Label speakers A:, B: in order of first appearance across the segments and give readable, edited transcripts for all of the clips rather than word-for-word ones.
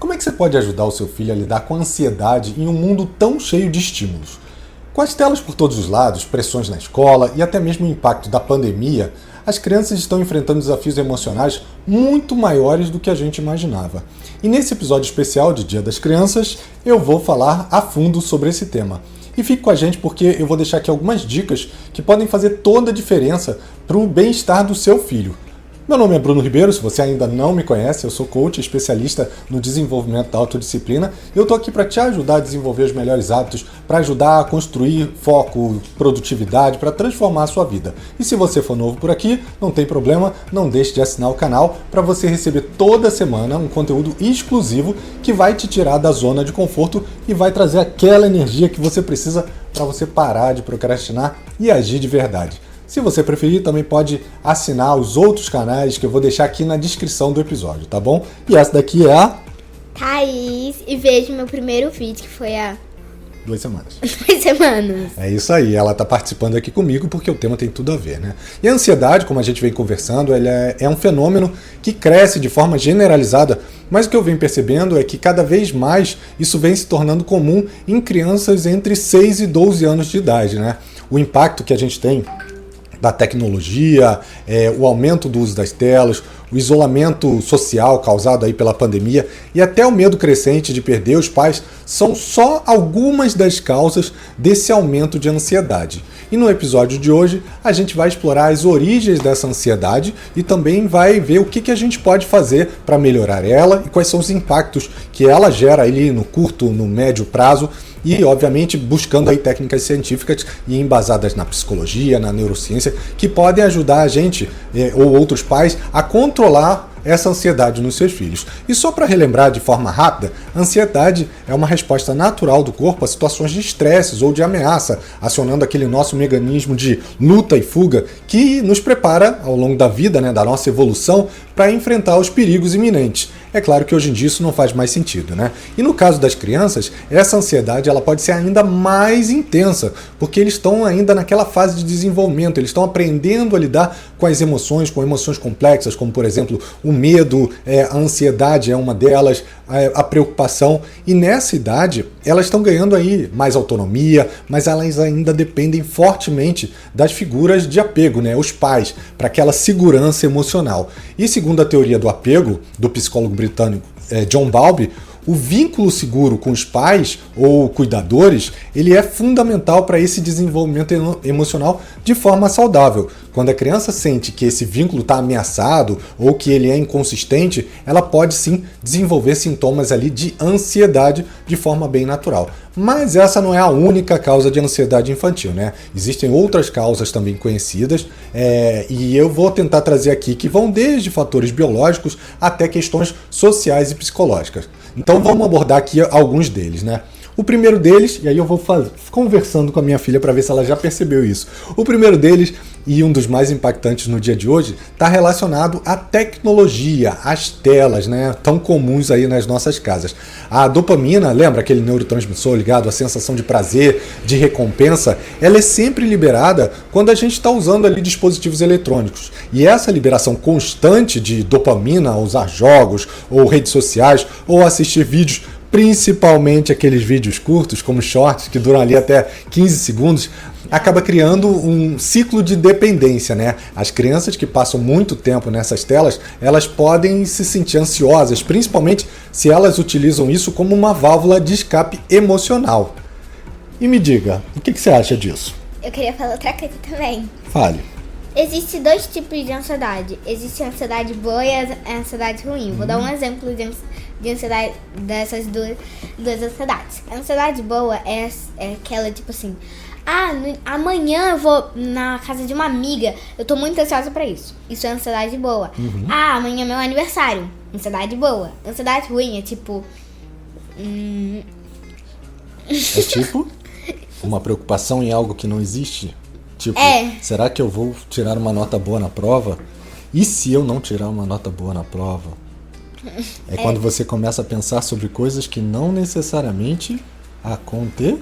A: como é que você pode ajudar o seu filho a lidar com a ansiedade em um mundo tão cheio de estímulos? Com as telas por todos os lados, pressões na escola e até mesmo o impacto da pandemia, as crianças estão enfrentando desafios emocionais muito maiores do que a gente imaginava. E nesse episódio especial de Dia das Crianças, eu vou falar a fundo sobre esse tema. E fique com a gente porque eu vou deixar aqui algumas dicas que podem fazer toda a diferença para o bem-estar do seu filho. Meu nome é Bruno Ribeiro, se você ainda não me conhece, eu sou coach especialista no desenvolvimento da autodisciplina e eu estou aqui para te ajudar a desenvolver os melhores hábitos, para ajudar a construir foco, produtividade, para transformar a sua vida. E se você for novo por aqui, não tem problema, não deixe de assinar o canal para você receber toda semana um conteúdo exclusivo que vai te tirar da zona de conforto e vai trazer aquela energia que você precisa para você parar de procrastinar e agir de verdade. Se você preferir, também pode assinar os outros canais que eu vou deixar aqui na descrição do episódio, tá bom? E essa daqui é a...
B: Thaís, e vejo meu primeiro vídeo, que foi há...
A: 2 semanas.
B: 2 semanas.
A: É isso aí, ela tá participando aqui comigo porque o tema tem tudo a ver, né? E a ansiedade, como a gente vem conversando, ela é um fenômeno que cresce de forma generalizada, mas o que eu venho percebendo é que cada vez mais isso vem se tornando comum em crianças entre 6 e 12 anos de idade, né? O impacto que a gente tem da tecnologia, o aumento do uso das telas, o isolamento social causado aí pela pandemia e até o medo crescente de perder os pais são só algumas das causas desse aumento de ansiedade. E no episódio de hoje a gente vai explorar as origens dessa ansiedade e também vai ver o que a gente pode fazer para melhorar ela e quais são os impactos que ela gera ali no curto, no médio prazo e, obviamente, buscando aí técnicas científicas e embasadas na psicologia, na neurociência, que podem ajudar a gente ou outros pais a controlar essa ansiedade nos seus filhos. E só para relembrar de forma rápida, a ansiedade é uma resposta natural do corpo a situações de estresse ou de ameaça, acionando aquele nosso mecanismo de luta e fuga que nos prepara ao longo da vida, né, da nossa evolução, para enfrentar os perigos iminentes. É claro que hoje em dia isso não faz mais sentido, né? E no caso das crianças, essa ansiedade ela pode ser ainda mais intensa, porque eles estão ainda naquela fase de desenvolvimento, eles estão aprendendo a lidar com emoções complexas, como por exemplo o medo, a ansiedade é uma delas, a preocupação, e nessa idade elas estão ganhando aí mais autonomia, mas elas ainda dependem fortemente das figuras de apego, né? Os pais, para aquela segurança emocional. E segundo a teoria do apego, do psicólogo britânico John Bowlby, o vínculo seguro com os pais ou cuidadores, ele é fundamental para esse desenvolvimento emocional de forma saudável. Quando a criança sente que esse vínculo está ameaçado ou que ele é inconsistente, ela pode sim desenvolver sintomas ali de ansiedade de forma bem natural. Mas essa não é a única causa de ansiedade infantil, né? Existem outras causas também conhecidas e eu vou tentar trazer aqui que vão desde fatores biológicos até questões sociais e psicológicas. Então vamos abordar aqui alguns deles, né? O primeiro deles, e aí eu vou conversando com a minha filha para ver se ela já percebeu isso. O primeiro deles, e um dos mais impactantes no dia de hoje, está relacionado à tecnologia, às telas, né, tão comuns aí nas nossas casas. A dopamina, lembra aquele neurotransmissor ligado à sensação de prazer, de recompensa? Ela é sempre liberada quando a gente está usando ali dispositivos eletrônicos. E essa liberação constante de dopamina ao usar jogos, ou redes sociais, ou assistir vídeos, principalmente aqueles vídeos curtos, como shorts, que duram ali até 15 segundos, acaba criando um ciclo de dependência, né? As crianças que passam muito tempo nessas telas, elas podem se sentir ansiosas, principalmente se elas utilizam isso como uma válvula de escape emocional. E me diga, o que você acha disso?
B: Eu queria falar outra coisa também.
A: Fale.
B: Existem 2 tipos de ansiedade. Existe a ansiedade boa e a ansiedade ruim. Vou dar um exemplo de ansiedade dessas duas ansiedades. A ansiedade boa é aquela tipo assim: amanhã eu vou na casa de uma amiga, eu tô muito ansiosa pra isso. Isso é ansiedade boa. Amanhã é meu aniversário. Ansiedade boa. Ansiedade ruim é tipo...
A: É tipo uma preocupação em algo que não existe? Tipo, será que eu vou tirar uma nota boa na prova? E se eu não tirar uma nota boa na prova? Quando você começa a pensar sobre coisas que não necessariamente acontecerão.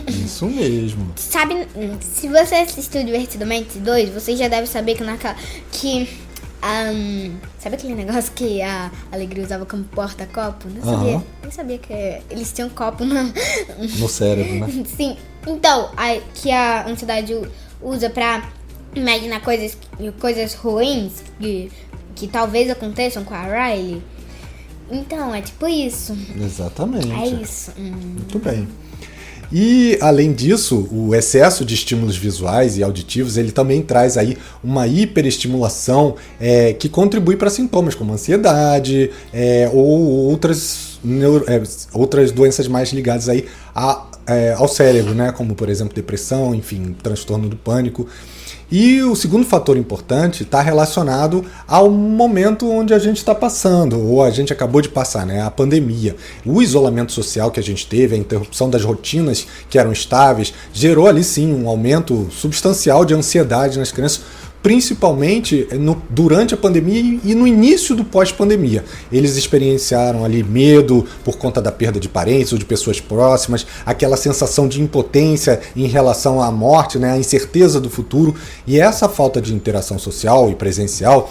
A: Isso mesmo.
B: Sabe, se você assistiu Divertidamente 2, você já deve saber que Sabe aquele negócio que a Alegria usava como porta-copo? Não sabia. Nem sabia que eles tinham copo
A: no cérebro, né?
B: Sim. Então, que a ansiedade usa pra imaginar coisas ruins que talvez aconteçam com a Riley. Então, é tipo isso.
A: Exatamente.
B: É isso.
A: Muito bem. E, além disso, o excesso de estímulos visuais e auditivos, ele também traz aí uma hiperestimulação que contribui para sintomas como ansiedade ou outras doenças mais ligadas aí ao cérebro, né? Como, por exemplo, depressão, enfim, transtorno do pânico. E o segundo fator importante está relacionado ao momento onde a gente está passando, ou a gente acabou de passar, né? A pandemia. O isolamento social que a gente teve, a interrupção das rotinas que eram estáveis, gerou ali sim um aumento substancial de ansiedade nas crianças, principalmente durante a pandemia e no início do pós-pandemia. Eles experienciaram ali medo por conta da perda de parentes ou de pessoas próximas, aquela sensação de impotência em relação à morte, né, a incerteza do futuro, e essa falta de interação social e presencial,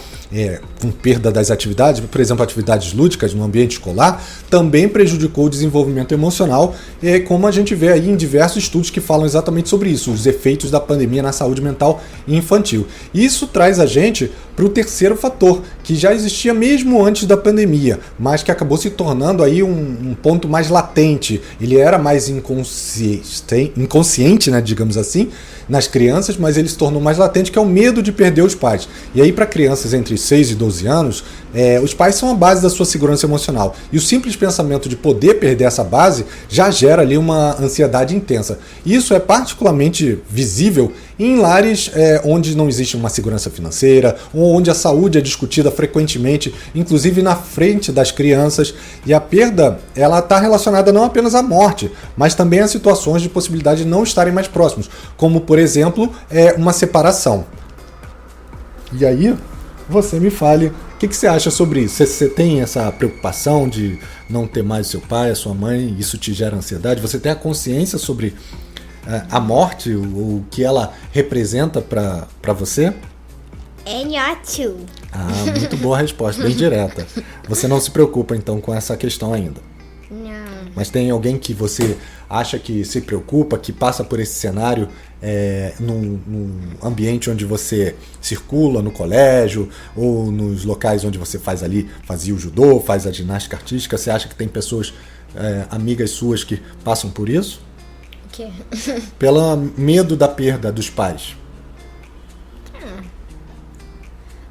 A: com perda das atividades, por exemplo, atividades lúdicas no ambiente escolar, também prejudicou o desenvolvimento emocional, como a gente vê aí em diversos estudos que falam exatamente sobre isso, os efeitos da pandemia na saúde mental infantil. Isso traz a gente para o terceiro fator, que já existia mesmo antes da pandemia, mas que acabou se tornando aí um ponto mais latente. Ele era mais inconsciente, né, digamos assim, nas crianças, mas ele se tornou mais latente, que é o medo de perder os pais. E aí, para crianças entre 6 e 12 anos, os pais são a base da sua segurança emocional. E o simples pensamento de poder perder essa base já gera ali uma ansiedade intensa. Isso é particularmente visível em lares onde não existe uma segurança financeira, ou onde a saúde é discutida frequentemente, inclusive na frente das crianças. E a perda, ela está relacionada não apenas à morte, mas também a situações de possibilidade de não estarem mais próximos, como, por exemplo, uma separação. E aí, você me fale, o que você acha sobre isso? Você tem essa preocupação de não ter mais seu pai, a sua mãe, isso te gera ansiedade? Você tem a consciência sobre a morte, o que ela representa para você?
B: Not.
A: Muito boa resposta, bem direta. Você não se preocupa então com essa questão ainda?
B: Não.
A: Mas tem alguém que você acha que se preocupa, que passa por esse cenário num ambiente onde você circula, no colégio, ou nos locais onde você fazia o judô, faz a ginástica artística? Você acha que tem pessoas, amigas suas, que passam por isso?
B: O quê?
A: Pelo medo da perda dos pais.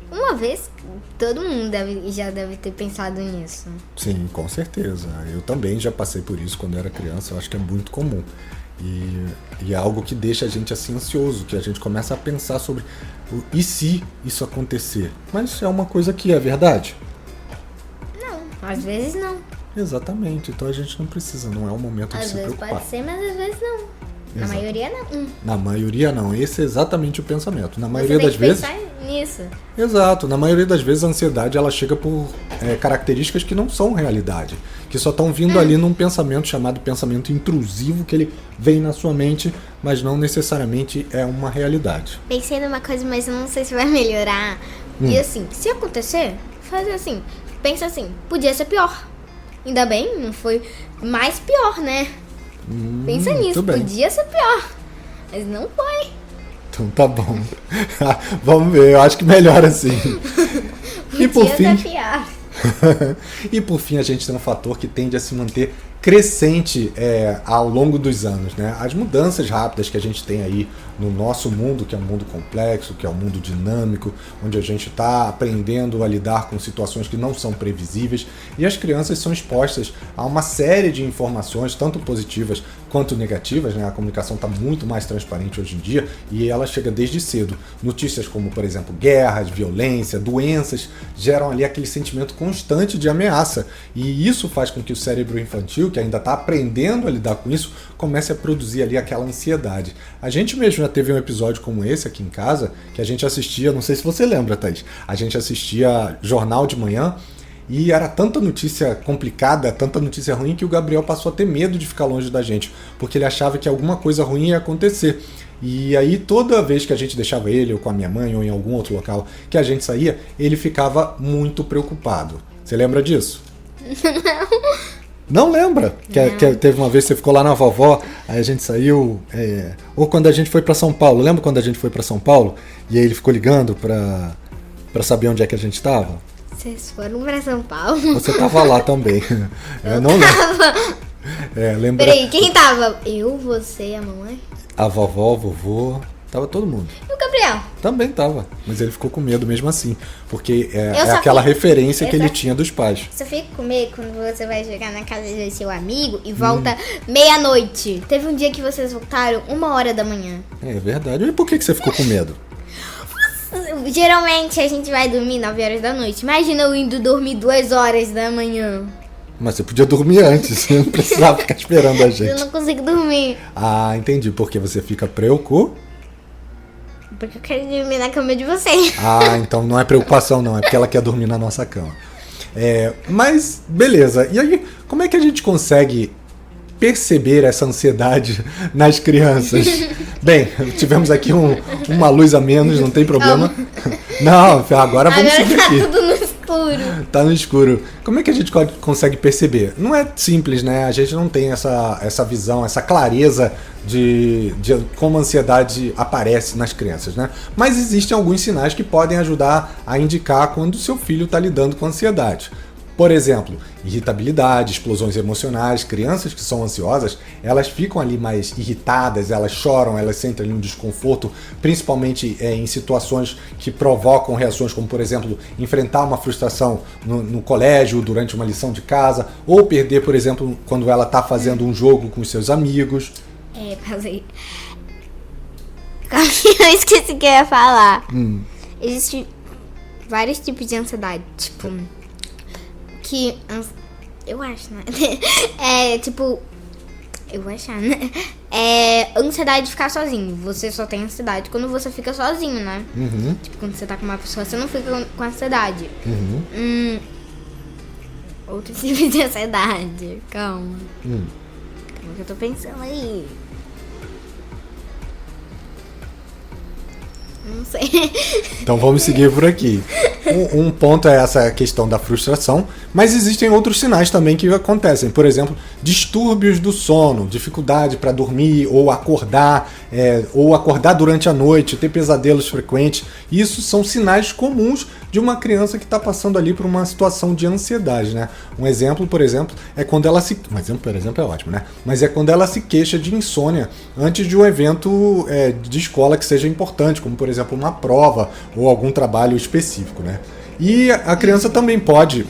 B: Uma vez, todo mundo já deve ter pensado nisso.
A: Sim, com certeza. Eu também já passei por isso quando era criança, eu acho que é muito comum. E é algo que deixa a gente assim ansioso, que a gente começa a pensar sobre e se isso acontecer. Mas é uma coisa que é verdade?
B: Não, às vezes não.
A: Exatamente, então a gente não precisa, não é o momento de se preocupar.
B: Às vezes pode ser, mas às vezes não. Na maioria não.
A: Na maioria não, esse é exatamente o pensamento. Na maioria das vezes...
B: Você tem que pensar nisso.
A: Exato, na maioria das vezes a ansiedade ela chega por características que não são realidade, que só estão vindo ali num pensamento chamado pensamento intrusivo, que ele vem na sua mente, mas não necessariamente é uma realidade.
B: Pensei numa coisa, mas eu não sei se vai melhorar. E assim, se acontecer, faz assim, pensa assim, podia ser pior. Ainda bem, não foi mais pior, né? Pensa nisso, podia ser pior, mas não foi.
A: Então tá bom. Vamos ver, eu acho que melhor assim. E por fim, e por fim, a gente tem um fator que tende a se manter crescente ao longo dos anos, né? As mudanças rápidas que a gente tem aí no nosso mundo, que é um mundo complexo, que é um mundo dinâmico, onde a gente está aprendendo a lidar com situações que não são previsíveis, e as crianças são expostas a uma série de informações, tanto positivas quanto negativas, né? A comunicação está muito mais transparente hoje em dia e ela chega desde cedo. Notícias como, por exemplo, guerras, violência, doenças, geram ali aquele sentimento constante de ameaça, e isso faz com que o cérebro infantil, que ainda está aprendendo a lidar com isso, comece a produzir ali aquela ansiedade. A gente mesmo já teve um episódio como esse aqui em casa, que a gente assistia, não sei se você lembra, Thaís, a gente assistia jornal de manhã, e era tanta notícia complicada, tanta notícia ruim, que o Gabriel passou a ter medo de ficar longe da gente, porque ele achava que alguma coisa ruim ia acontecer. E aí toda vez que a gente deixava ele ou com a minha mãe ou em algum outro local que a gente saía, ele ficava muito preocupado. Você lembra disso? Não lembra? Que teve uma vez que você ficou lá na vovó, aí a gente saiu, ou quando a gente foi pra São Paulo. Lembra quando a gente foi pra São Paulo? E aí ele ficou ligando pra saber onde é que a gente tava?
B: Vocês foram pra São Paulo?
A: Você tava lá também. Eu não lembro. Lembra?
B: Peraí, quem tava? Eu, você e a mamãe?
A: A vovó, o vovô, tava todo mundo.
B: E o Gabriel?
A: Também tava, mas ele ficou com medo mesmo assim, porque é
B: só
A: aquela
B: fico-
A: referência
B: eu
A: que
B: só-
A: ele tinha dos pais.
B: Você fica com medo quando você vai chegar na casa do seu amigo e volta meia-noite. Teve um dia que vocês voltaram 1h da manhã.
A: É verdade. E por que você ficou com medo?
B: Geralmente a gente vai dormir 9h da noite. Imagina eu indo dormir 2h da manhã.
A: Mas você podia dormir antes, você não precisava ficar esperando a
B: Eu
A: gente.
B: não consigo dormir.
A: Ah, entendi, porque você fica preocupado.
B: Porque eu quero dormir na cama de vocês.
A: Ah, então não é preocupação não, é porque ela quer dormir na nossa cama. Mas, beleza. E aí, como é que a gente consegue perceber essa ansiedade nas crianças? Bem, tivemos aqui uma luz a menos, não tem problema. Não, agora vamos seguir
B: tá
A: aqui.
B: tudo no escuro.
A: Tá no escuro. Como é que a gente consegue perceber? Não é simples, né? A gente não tem essa visão, essa clareza de como a ansiedade aparece nas crianças, né? Mas existem alguns sinais que podem ajudar a indicar quando o seu filho está lidando com ansiedade. Por exemplo, irritabilidade, explosões emocionais. Crianças que são ansiosas, elas ficam ali mais irritadas, elas choram, elas sentem ali um desconforto, principalmente em situações que provocam reações como, por exemplo, enfrentar uma frustração no colégio, durante uma lição de casa, ou perder, por exemplo, quando ela está fazendo um jogo com os seus amigos.
B: Passei. Eu esqueci o que eu ia falar. Existem vários tipos de ansiedade, tipo... Que... Eu acho, né? Eu vou achar, né? Ansiedade de ficar sozinho. Você só tem ansiedade quando você fica sozinho, né?
A: Uhum.
B: Tipo, quando você tá com uma pessoa, você não fica com ansiedade.
A: Uhum.
B: Outro tipo de ansiedade. Calma. Calma que eu tô pensando aí. Não sei.
A: Então vamos seguir por aqui. Um ponto é essa questão da frustração, mas existem outros sinais também que acontecem. Por exemplo, distúrbios do sono, dificuldade para dormir ou acordar durante a noite, ter pesadelos frequentes. Isso são sinais comuns de uma criança que está passando ali por uma situação de ansiedade, né? Um exemplo, por exemplo, é quando ela se... Um exemplo, por exemplo, é ótimo, né? Mas é quando ela se queixa de insônia antes de um evento de escola que seja importante, como, por exemplo, uma prova ou algum trabalho específico, né? E a criança também pode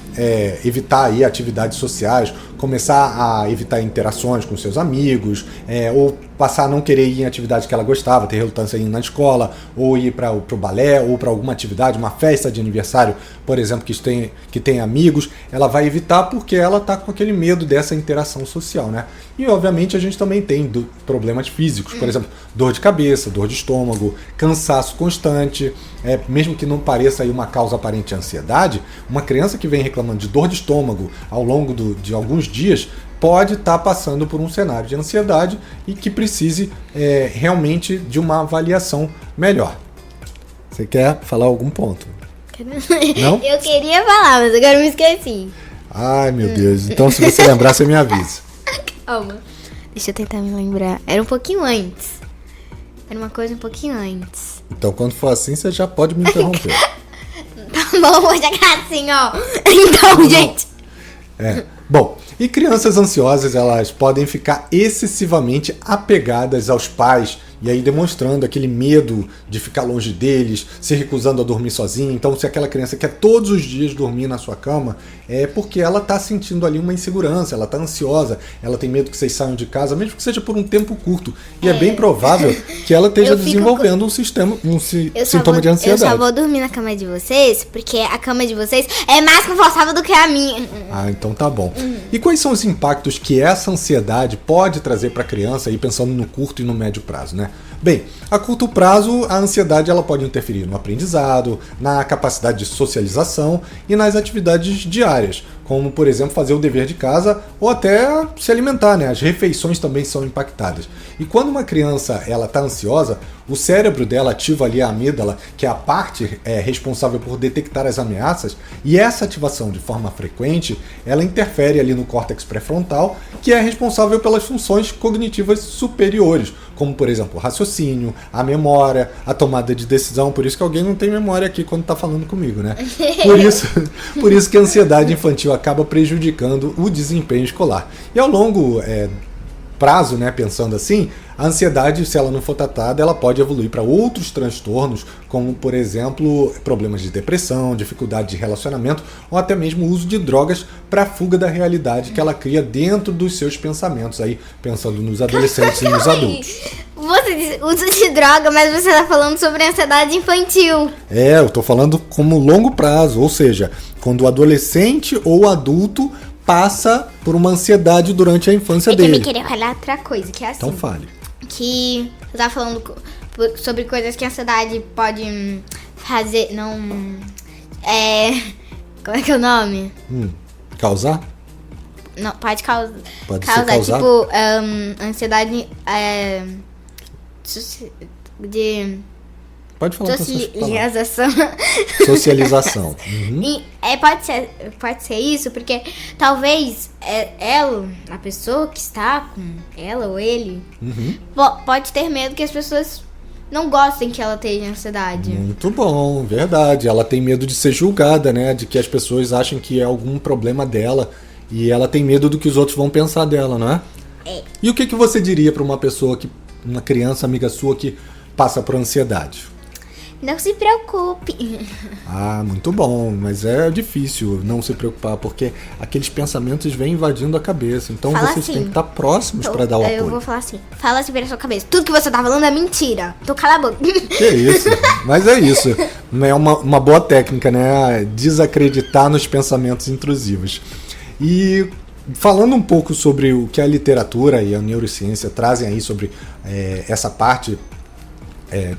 A: evitar aí atividades sociais, começar a evitar interações com seus amigos, ou passar a não querer ir em atividade que ela gostava, ter relutância em ir na escola, ou ir para o balé, ou para alguma atividade, uma festa de aniversário, por exemplo, que tem amigos, ela vai evitar porque ela está com aquele medo dessa interação social, né? E, obviamente, a gente também tem problemas físicos, por exemplo, dor de cabeça, dor de estômago, cansaço constante, mesmo que não pareça aí uma causa aparente de ansiedade, uma criança que vem reclamando de dor de estômago ao longo de alguns dias pode estar passando por um cenário de ansiedade e que precise realmente de uma avaliação melhor. Você quer falar algum ponto? Não?
B: Eu queria falar, mas agora eu me esqueci.
A: Ai, meu Deus. Então, se você lembrar, você me avisa.
B: Calma. Deixa eu tentar me lembrar. Era um pouquinho antes. Era uma coisa um pouquinho antes.
A: Então, quando for assim, você já pode me interromper.
B: Tá bom, vou chegar assim, ó. Então, gente.
A: Bom, e crianças ansiosas, elas podem ficar excessivamente apegadas aos pais e aí demonstrando aquele medo de ficar longe deles, se recusando a dormir sozinha. Então, se aquela criança quer todos os dias dormir na sua cama, é porque ela está sentindo ali uma insegurança, ela está ansiosa, ela tem medo que vocês saiam de casa, mesmo que seja por um tempo curto. E é bem provável que ela esteja desenvolvendo um sintoma de ansiedade.
B: Eu só vou dormir na cama de vocês, porque a cama de vocês é mais confortável do que a minha.
A: Ah, então tá bom. E quais são os impactos que essa ansiedade pode trazer para a criança, aí pensando no curto e no médio prazo, né? Bem, a curto prazo, a ansiedade ela pode interferir no aprendizado, na capacidade de socialização e nas atividades diárias, como, por exemplo, fazer o dever de casa ou até se alimentar, né? As refeições também são impactadas. E quando uma criança ela está ansiosa, o cérebro dela ativa ali a amígdala, que é a parte responsável por detectar as ameaças, e essa ativação de forma frequente, ela interfere ali no córtex pré-frontal, que é responsável pelas funções cognitivas superiores, como, por exemplo, o raciocínio, a memória, a tomada de decisão. Por isso que alguém não tem memória aqui quando está falando comigo, né? Por isso que a ansiedade infantil acaba prejudicando o desempenho escolar. E ao longo prazo, né, pensando assim, a ansiedade, se ela não for tratada, ela pode evoluir para outros transtornos, como, por exemplo, problemas de depressão, dificuldade de relacionamento ou até mesmo o uso de drogas para a fuga da realidade que ela cria dentro dos seus pensamentos, aí pensando nos adolescentes e nos adultos.
B: Você diz uso de droga, mas você está falando sobre ansiedade infantil.
A: Eu estou falando como longo prazo, ou seja, quando o adolescente ou adulto passa por uma ansiedade durante a infância dele.
B: Eu também queria falar outra coisa, que é assim.
A: Então fale.
B: Que eu tava falando sobre coisas que a ansiedade pode fazer, não... Como é que é o nome?
A: Causar?
B: Não, pode causar.
A: Pode ser causar?
B: Tipo, ansiedade de...
A: Pode falar com essas palavras.
B: Socialização.
A: Uhum.
B: E, pode ser isso, porque talvez a pessoa que está com ela ou ele, pode ter medo que as pessoas não gostem que ela tenha ansiedade.
A: Muito bom, verdade. Ela tem medo de ser julgada, né? De que as pessoas achem que é algum problema dela e ela tem medo do que os outros vão pensar dela, não é? E o que você diria para uma criança amiga sua que passa por ansiedade?
B: Não se preocupe.
A: Muito bom, mas é difícil não se preocupar, porque aqueles pensamentos vêm invadindo a cabeça. Então vocês têm que estar próximos para dar o apoio.
B: Eu vou falar assim, fala assim pra sua cabeça. Tudo que você tá falando é mentira. Então cala a boca.
A: Que isso, mas é isso. É uma boa técnica, né? Desacreditar nos pensamentos intrusivos. E falando um pouco sobre o que a literatura e a neurociência trazem aí sobre essa parte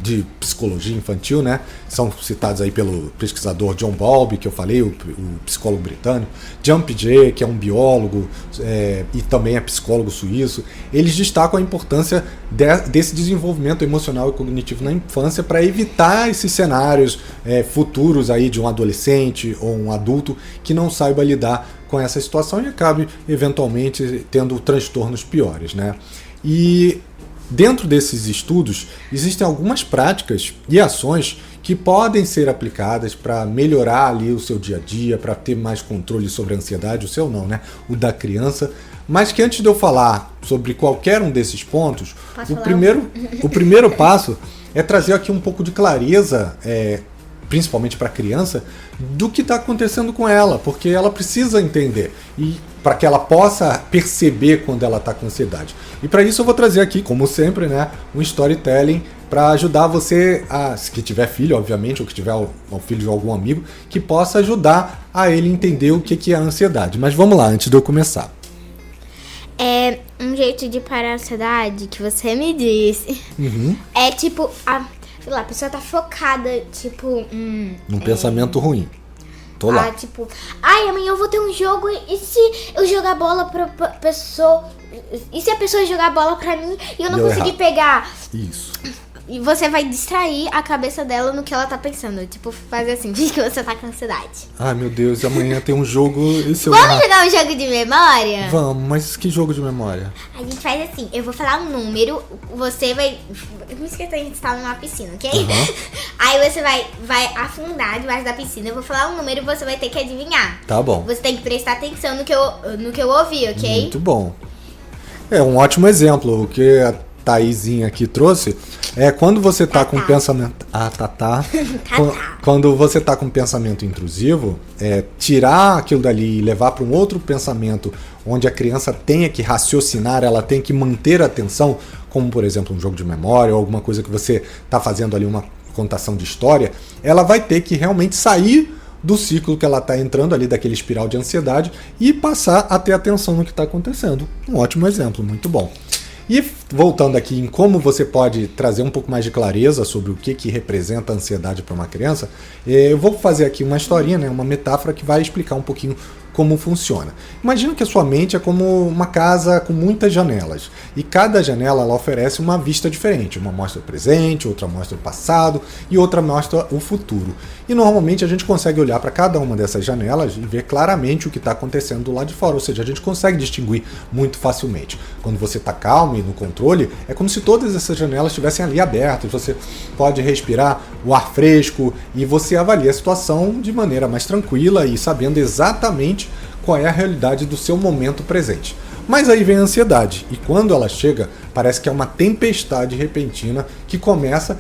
A: de psicologia infantil, né? São citados aí pelo pesquisador John Bowlby, que eu falei, o psicólogo britânico, Jean Piaget, que é um biólogo e também é psicólogo suíço. Eles destacam a importância desse desenvolvimento emocional e cognitivo na infância para evitar esses cenários futuros aí de um adolescente ou um adulto que não saiba lidar com essa situação e acabe eventualmente tendo transtornos piores, né? E dentro desses estudos, existem algumas práticas e ações que podem ser aplicadas para melhorar ali o seu dia a dia, para ter mais controle sobre a ansiedade, o seu não, né? O da criança. Mas que antes de eu falar sobre qualquer um desses pontos, o primeiro passo é trazer aqui um pouco de clareza, principalmente para a criança, do que está acontecendo com ela, porque ela precisa entender e para que ela possa perceber quando ela está com ansiedade. E para isso eu vou trazer aqui, como sempre, né, um storytelling para ajudar você, se tiver filho, obviamente, ou que tiver o filho de algum amigo, que possa ajudar a ele entender o que é a ansiedade. Mas vamos lá, antes de eu começar.
B: Um jeito de parar a ansiedade que você me disse. É tipo, sei lá, a pessoa tá focada, tipo...
A: num pensamento ruim. Tô lá.
B: Tipo, amanhã eu vou ter um jogo e se eu jogar bola pra pessoa... E se a pessoa jogar bola pra mim e eu não conseguir pegar?
A: Isso.
B: E você vai distrair a cabeça dela no que ela tá pensando. Tipo, fazer assim, diz que você tá com ansiedade.
A: Ai, meu Deus, amanhã tem um jogo...
B: Vamos jogar um jogo de memória?
A: Vamos, mas que jogo de memória?
B: A gente faz assim, eu vou falar um número, você vai... Me esqueci, a gente tá numa piscina, ok? Aí você vai afundar debaixo da piscina, eu vou falar um número e você vai ter que adivinhar.
A: Tá bom.
B: Você tem que prestar atenção no que eu ouvi, ok?
A: Muito bom. É um ótimo exemplo. O que a Thaisinha aqui trouxe é quando você tá com pensamento... Quando você tá com pensamento intrusivo, tirar aquilo dali e levar para um outro pensamento onde a criança tenha que raciocinar, ela tem que manter a atenção, como por exemplo um jogo de memória ou alguma coisa que você tá fazendo ali, uma contação de história, ela vai ter que realmente sair do ciclo que ela está entrando ali, daquele espiral de ansiedade, e passar a ter atenção no que está acontecendo. Um ótimo exemplo, muito bom. E voltando aqui em como você pode trazer um pouco mais de clareza sobre o que representa a ansiedade para uma criança, eu vou fazer aqui uma historinha, né, uma metáfora que vai explicar um pouquinho como funciona. Imagina que a sua mente é como uma casa com muitas janelas, e cada janela ela oferece uma vista diferente. Uma mostra o presente, outra mostra o passado e outra mostra o futuro. E normalmente a gente consegue olhar para cada uma dessas janelas e ver claramente o que está acontecendo do lado de fora, ou seja, a gente consegue distinguir muito facilmente. Quando você está calmo e no controle, é como se todas essas janelas estivessem ali abertas, você pode respirar o ar fresco e você avalia a situação de maneira mais tranquila e sabendo exatamente qual é a realidade do seu momento presente. Mas aí vem a ansiedade, e quando ela chega, parece que é uma tempestade repentina que começa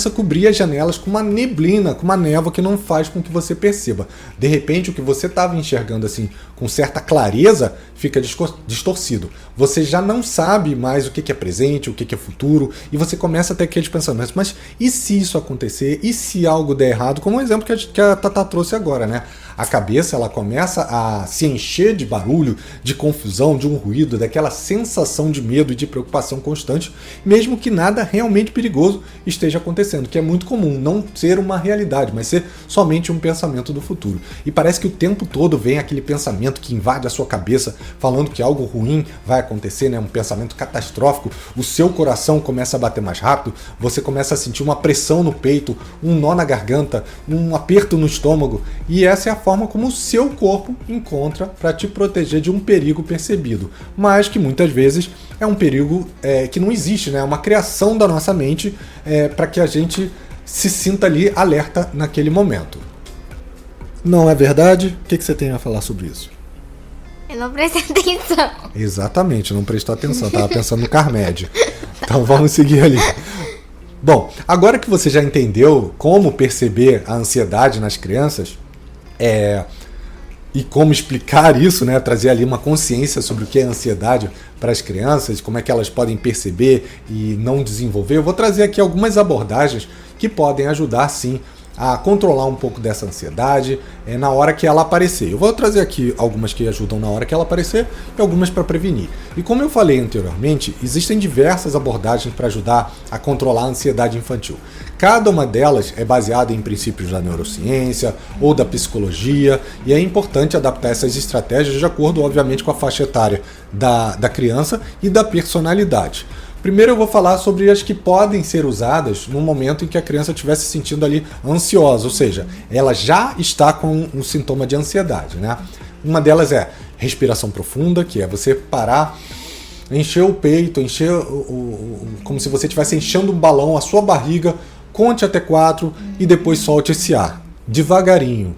A: a cobrir as janelas com uma neblina, com uma névoa que não faz com que você perceba. De repente, o que você estava enxergando assim com certa clareza fica distorcido. Você já não sabe mais o que é presente, o que é futuro, e você começa a ter aqueles pensamentos, mas e se isso acontecer? E se algo der errado? Como o exemplo que a Tatá trouxe agora, né? A cabeça ela começa a se encher de barulho, de confusão, de um ruído, daquela sensação de medo e de preocupação constante, mesmo que nada realmente perigoso esteja acontecendo, que é muito comum, não ser uma realidade, mas ser somente um pensamento do futuro. E parece que o tempo todo vem aquele pensamento que invade a sua cabeça, falando que algo ruim vai acontecer, né? Um pensamento catastrófico, o seu coração começa a bater mais rápido, você começa a sentir uma pressão no peito, um nó na garganta, um aperto no estômago, e essa é a forma como o seu corpo encontra para te proteger de um perigo percebido, mas que muitas vezes é um perigo que não existe, né? É uma criação da nossa mente para que a gente se sinta ali alerta naquele momento. Não é verdade? O que você tem a falar sobre isso?
B: Eu não prestei atenção.
A: Exatamente, não prestou atenção, estava pensando no Carmed. Então vamos seguir ali. Bom, agora que você já entendeu como perceber a ansiedade nas crianças, e como explicar isso, né? Trazer ali uma consciência sobre o que é ansiedade para as crianças, como é que elas podem perceber e não desenvolver, eu vou trazer aqui algumas abordagens que podem ajudar, sim, a controlar um pouco dessa ansiedade na hora que ela aparecer. Eu vou trazer aqui algumas que ajudam na hora que ela aparecer e algumas para prevenir. E como eu falei anteriormente, existem diversas abordagens para ajudar a controlar a ansiedade infantil. Cada uma delas é baseada em princípios da neurociência ou da psicologia, e é importante adaptar essas estratégias de acordo, obviamente, com a faixa etária da criança e da personalidade. Primeiro eu vou falar sobre as que podem ser usadas no momento em que a criança estiver se sentindo ali ansiosa, ou seja, ela já está com um sintoma de ansiedade, né? Uma delas é respiração profunda, que é você parar, encher o peito, encher como se você estivesse enchendo um balão, a sua barriga, conte até 4 e depois solte esse ar, devagarinho.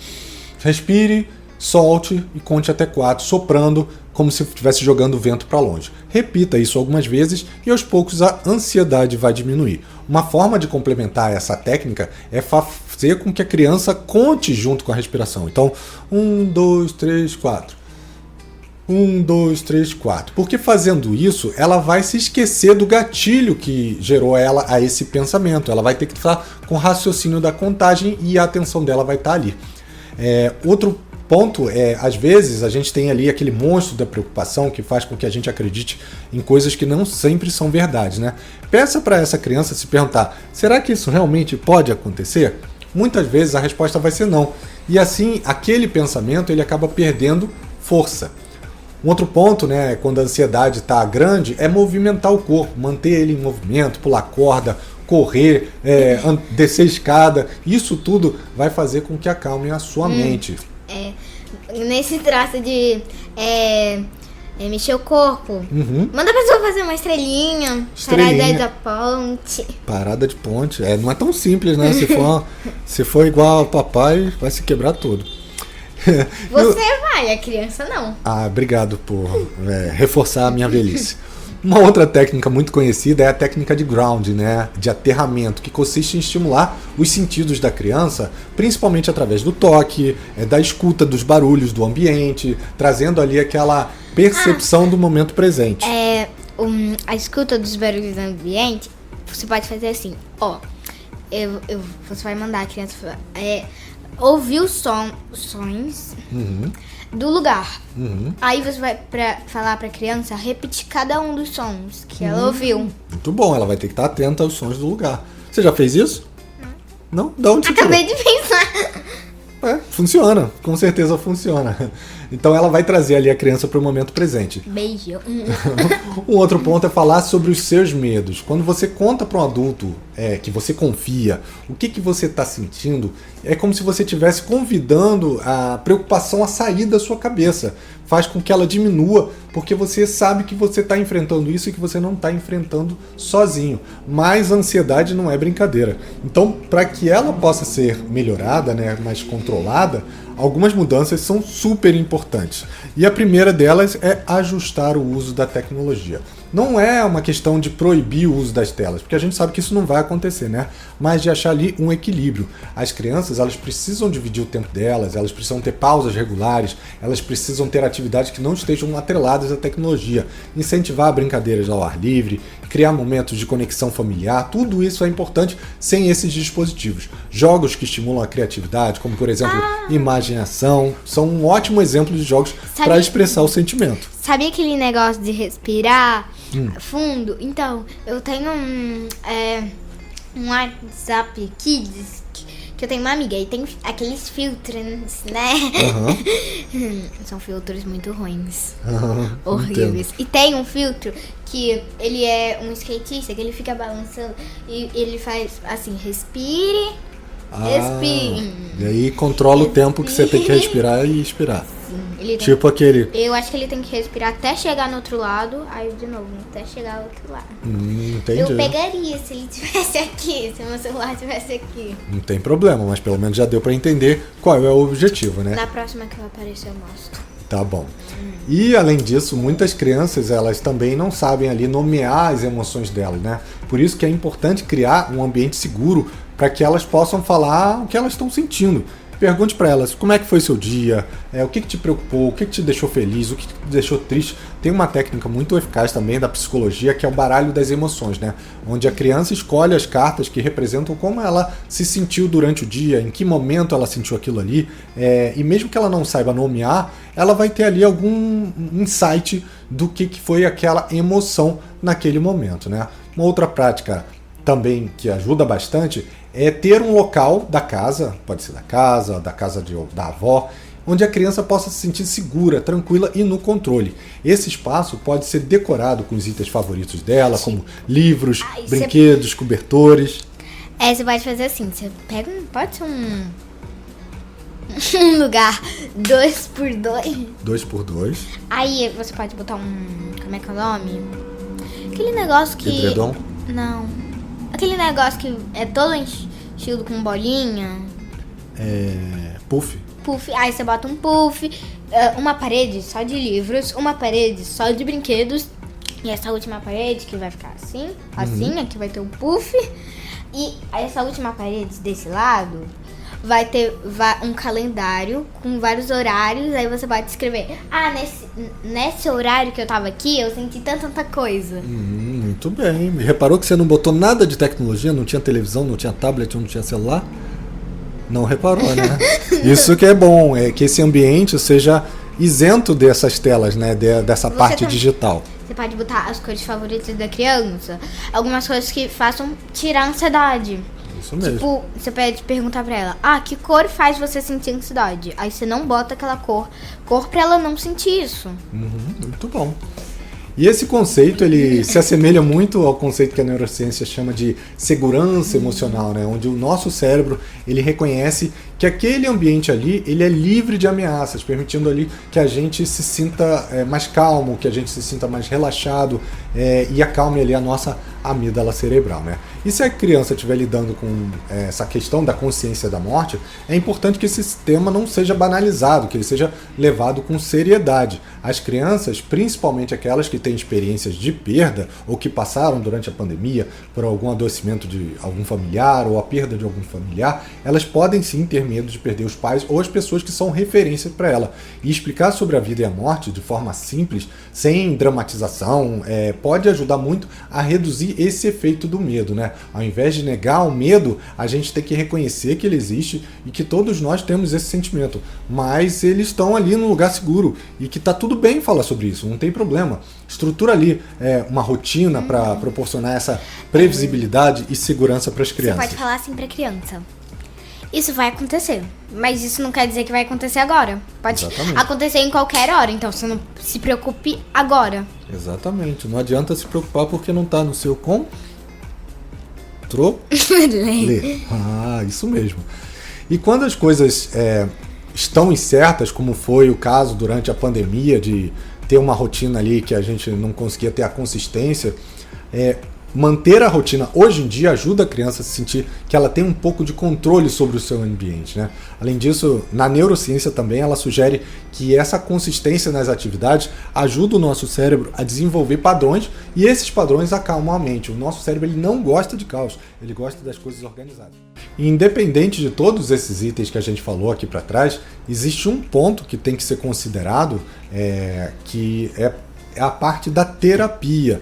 A: Respire, solte e conte até 4, soprando como se estivesse jogando o vento para longe. Repita isso algumas vezes e aos poucos a ansiedade vai diminuir. Uma forma de complementar essa técnica é fazer com que a criança conte junto com a respiração. Então, 1, 2, 3, 4. 1, 2, 3, 4. Porque fazendo isso, ela vai se esquecer do gatilho que gerou ela a esse pensamento. Ela vai ter que estar com o raciocínio da contagem e a atenção dela vai estar ali. Outro ponto às vezes, a gente tem ali aquele monstro da preocupação que faz com que a gente acredite em coisas que não sempre são verdade, né? Peça para essa criança se perguntar, será que isso realmente pode acontecer? Muitas vezes a resposta vai ser não. E assim, aquele pensamento ele acaba perdendo força. Um outro ponto, né, quando a ansiedade está grande, é movimentar o corpo, manter ele em movimento, pular corda, correr, descer escada. Isso tudo vai fazer com que acalme a sua mente.
B: Nesse traço de mexer o corpo, manda a pessoa fazer uma estrelinha. Parada da ponte. Parada de ponte.
A: Não é tão simples, né? Se for igual ao papai, vai se quebrar todo.
B: Você vai, a criança não.
A: Obrigado por reforçar a minha velhice. Uma outra técnica muito conhecida é a técnica de ground, né, de aterramento, que consiste em estimular os sentidos da criança, principalmente através do toque, da escuta dos barulhos do ambiente, trazendo ali aquela percepção do momento presente.
B: A escuta dos barulhos do ambiente, você pode fazer assim, você vai mandar a criança ouvir os sons, do lugar. Aí você vai falar pra criança repetir cada um dos sons que ela ouviu.
A: Muito bom, ela vai ter que estar atenta aos sons do lugar. Você já fez isso? Não? De onde você
B: Acabei
A: tirou?
B: de pensar.
A: Funciona, com certeza funciona. Então ela vai trazer ali a criança para o momento presente.
B: Beijo.
A: Um outro ponto é falar sobre os seus medos. Quando você conta para um adulto que você confia o que você está sentindo, é como se você estivesse convidando a preocupação a sair da sua cabeça. Faz com que ela diminua, porque você sabe que você está enfrentando isso e que você não está enfrentando sozinho. Mas a ansiedade não é brincadeira. Então, para que ela possa ser melhorada, né, mais controlada, algumas mudanças são super importantes. E a primeira delas é ajustar o uso da tecnologia. Não é uma questão de proibir o uso das telas, porque a gente sabe que isso não vai acontecer, né? Mas de achar ali um equilíbrio. As crianças, elas precisam dividir o tempo delas, elas precisam ter pausas regulares, elas precisam ter atividades que não estejam atreladas à tecnologia. Incentivar brincadeiras ao ar livre, criar momentos de conexão familiar, tudo isso é importante sem esses dispositivos. Jogos que estimulam a criatividade, como por exemplo, imaginação, são um ótimo exemplo de jogos para expressar o sentimento.
B: Sabia aquele negócio de respirar fundo? Então, eu tenho um WhatsApp Kids que eu tenho uma amiga e tem aqueles filtros, né? São filtros muito ruins. Horríveis.
A: Entendo.
B: E tem um filtro que ele é um skatista, que ele fica balançando e ele faz assim, respire, respire.
A: E aí controla o tempo que você tem que respirar e expirar.
B: Ele tem,
A: Tipo aquele...
B: Eu acho que ele tem que respirar até chegar no outro lado, aí de novo, até chegar ao outro lado.
A: Entendi.
B: Eu pegaria se ele estivesse aqui, se o meu celular estivesse aqui.
A: Não tem problema, mas pelo menos já deu pra entender qual é o objetivo, né?
B: Na próxima que eu aparecer eu mostro.
A: Tá bom. E além disso, muitas crianças, elas também não sabem ali nomear as emoções delas, né? Por isso que é importante criar um ambiente seguro para que elas possam falar o que elas estão sentindo. Pergunte para elas como é que foi seu dia, o que te preocupou, o que te deixou feliz, o que te deixou triste. Tem uma técnica muito eficaz também da psicologia, que é o baralho das emoções, né? Onde a criança escolhe as cartas que representam como ela se sentiu durante o dia, em que momento ela sentiu aquilo ali, e mesmo que ela não saiba nomear, ela vai ter ali algum insight do que foi aquela emoção naquele momento, né? Uma outra prática também que ajuda bastante é ter um local da casa, pode ser da casa da avó, onde a criança possa se sentir segura, tranquila e no controle. Esse espaço pode ser decorado com os itens favoritos dela, como livros, brinquedos, cobertores.
B: Você pode fazer assim, você pega pode ser um lugar 2x2.
A: 2x2.
B: Aí você pode botar como é que é o nome? Aquele negócio que...
A: Edredom?
B: Não. Aquele negócio que é todo enchido com bolinha.
A: Puff.
B: Puff. Aí você bota um puff, uma parede só de livros, uma parede só de brinquedos. E essa última parede que vai ficar assim, aqui vai ter um puff. E essa última parede desse lado vai ter um calendário com vários horários. Aí você pode escrever, nesse horário que eu tava aqui, eu senti tanta coisa.
A: Muito bem. Reparou que você não botou nada de tecnologia? Não tinha televisão, não tinha tablet, não tinha celular? Não reparou, né? Isso que é bom, é que esse ambiente seja isento dessas telas, né? Dessa parte digital.
B: Você pode botar as cores favoritas da criança, algumas coisas que façam tirar a ansiedade.
A: Isso mesmo.
B: Tipo, você pode perguntar pra ela, que cor faz você sentir ansiedade? Aí você não bota aquela cor pra ela não sentir isso.
A: Muito bom. E esse conceito, ele se assemelha muito ao conceito que a neurociência chama de segurança emocional, né? Onde o nosso cérebro, ele reconhece que aquele ambiente ali, ele é livre de ameaças, permitindo ali que a gente se sinta mais calmo, que a gente se sinta mais relaxado e acalme ali a nossa amígdala cerebral, né? E se a criança estiver lidando com essa questão da consciência da morte, é importante que esse tema não seja banalizado, que ele seja levado com seriedade. As crianças, principalmente aquelas que têm experiências de perda ou que passaram durante a pandemia por algum adoecimento de algum familiar ou a perda de algum familiar, elas podem sim ter ter medo de perder os pais ou as pessoas que são referência para ela. E explicar sobre a vida e a morte de forma simples, sem dramatização, pode ajudar muito a reduzir esse efeito do medo, né? Ao invés de negar o medo, a gente tem que reconhecer que ele existe e que todos nós temos esse sentimento, mas eles estão ali num lugar seguro e que tá tudo bem falar sobre isso, não tem problema. Estrutura ali uma rotina para proporcionar essa previsibilidade e segurança para as crianças.
B: Você pode falar assim para criança: isso vai acontecer, mas isso não quer dizer que vai acontecer agora. Pode acontecer em qualquer hora, então você não se preocupe agora.
A: Exatamente, não adianta se preocupar porque não está no seu controle. Isso mesmo. E quando as coisas estão incertas, como foi o caso durante a pandemia, de ter uma rotina ali que a gente não conseguia ter a consistência, manter a rotina hoje em dia ajuda a criança a se sentir que ela tem um pouco de controle sobre o seu ambiente, né? Além disso, na neurociência também ela sugere que essa consistência nas atividades ajuda o nosso cérebro a desenvolver padrões e esses padrões acalmam a mente. O nosso cérebro ele não gosta de caos, ele gosta das coisas organizadas. E independente de todos esses itens que a gente falou aqui para trás, existe um ponto que tem que ser considerado, que é a parte da terapia.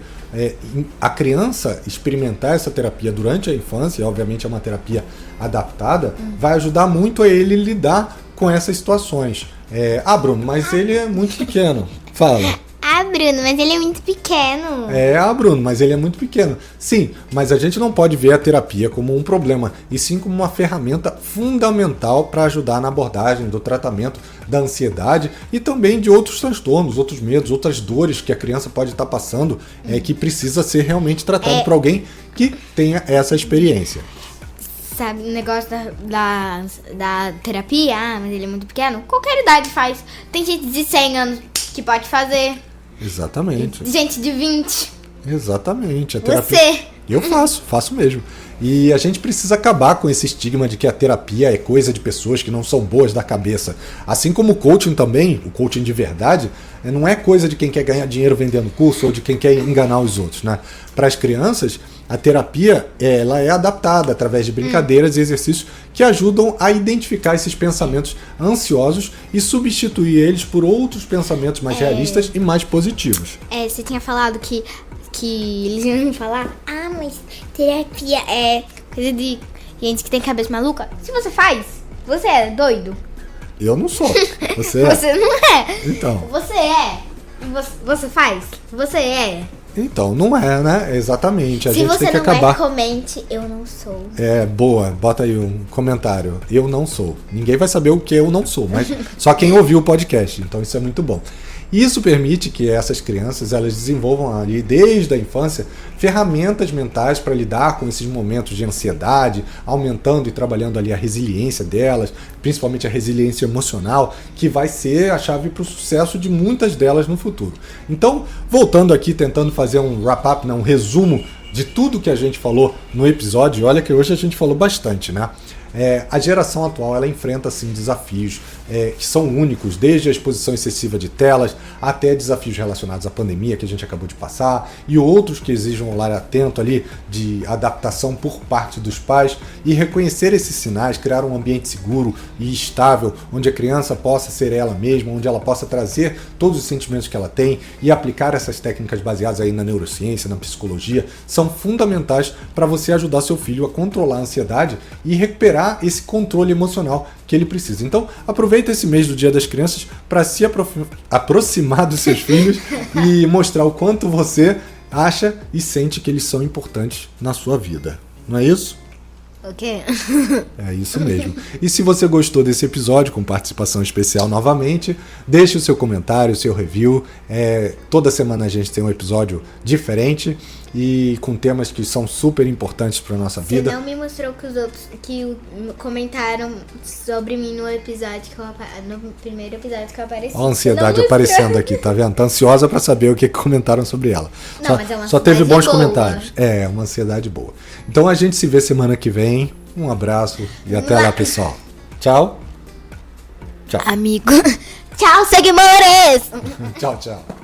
A: A criança experimentar essa terapia durante a infância, obviamente é uma terapia adaptada, vai ajudar muito a ele lidar com essas situações. Bruno, mas ele é muito pequeno. Fala.
B: Bruno, mas ele é muito pequeno.
A: Bruno, mas ele é muito pequeno. Sim, mas a gente não pode ver a terapia como um problema, e sim como uma ferramenta fundamental para ajudar na abordagem do tratamento da ansiedade e também de outros transtornos, outros medos, outras dores que a criança pode estar passando, que precisa ser realmente tratado por alguém que tenha essa experiência.
B: Sabe, o negócio da terapia, mas ele é muito pequeno, qualquer idade faz. Tem gente de 100 anos que pode fazer.
A: Exatamente.
B: Gente de 20.
A: Exatamente. A terapia...
B: Você.
A: Eu faço mesmo. E a gente precisa acabar com esse estigma de que a terapia é coisa de pessoas que não são boas da cabeça. Assim como o coaching também, o coaching de verdade, não é coisa de quem quer ganhar dinheiro vendendo curso ou de quem quer enganar os outros, né? Para as crianças, a terapia ela é adaptada através de brincadeiras e exercícios que ajudam a identificar esses pensamentos ansiosos e substituir eles por outros pensamentos mais realistas e mais positivos.
B: Você tinha falado que eles iam falar: mas terapia é coisa de gente que tem cabeça maluca. Se você faz, você é doido.
A: Eu não sou. Você é.
B: Você não é.
A: Então.
B: Você é. Você faz. Você é.
A: Então, não é, né? Exatamente. A
B: Se
A: gente
B: você
A: tem que
B: não
A: acabar.
B: comente, eu não sou.
A: Boa. Bota aí um comentário. Eu não sou. Ninguém vai saber o que eu não sou, mas só quem ouviu o podcast. Então, isso é muito bom. Isso permite que essas crianças elas desenvolvam ali desde a infância ferramentas mentais para lidar com esses momentos de ansiedade, aumentando e trabalhando ali a resiliência delas, principalmente a resiliência emocional, que vai ser a chave para o sucesso de muitas delas no futuro. Então, voltando aqui, tentando fazer um wrap-up, um resumo de tudo que a gente falou no episódio, olha que hoje a gente falou bastante, né? A geração atual ela enfrenta assim, desafios que são únicos, desde a exposição excessiva de telas até desafios relacionados à pandemia que a gente acabou de passar e outros que exigem um olhar atento ali de adaptação por parte dos pais e reconhecer esses sinais, criar um ambiente seguro e estável onde a criança possa ser ela mesma, onde ela possa trazer todos os sentimentos que ela tem e aplicar essas técnicas baseadas aí na neurociência, na psicologia, são fundamentais para você ajudar seu filho a controlar a ansiedade e recuperar esse controle emocional que ele precisa. Então, aproveita esse mês do Dia das Crianças para se aproximar dos seus filhos e mostrar o quanto você acha e sente que eles são importantes na sua vida. Não é isso?
B: O quê?
A: É isso mesmo. E se você gostou desse episódio, com participação especial novamente, deixe o seu comentário, o seu review. Toda semana a gente tem um episódio diferente e com temas que são super importantes para nossa vida.
B: Você não me mostrou que os outros que comentaram sobre mim no episódio no primeiro episódio que eu apareci.
A: Olha a ansiedade aparecendo aqui, tá vendo? Tá ansiosa para saber o que comentaram sobre ela.
B: Não, mas é uma
A: só teve bons
B: boa.
A: comentários. Uma ansiedade boa. Então a gente se vê semana que vem. Um abraço e até lá, pessoal. Tchau. Tchau.
B: Amigo. Tchau, seguidores.
A: Tchau, tchau.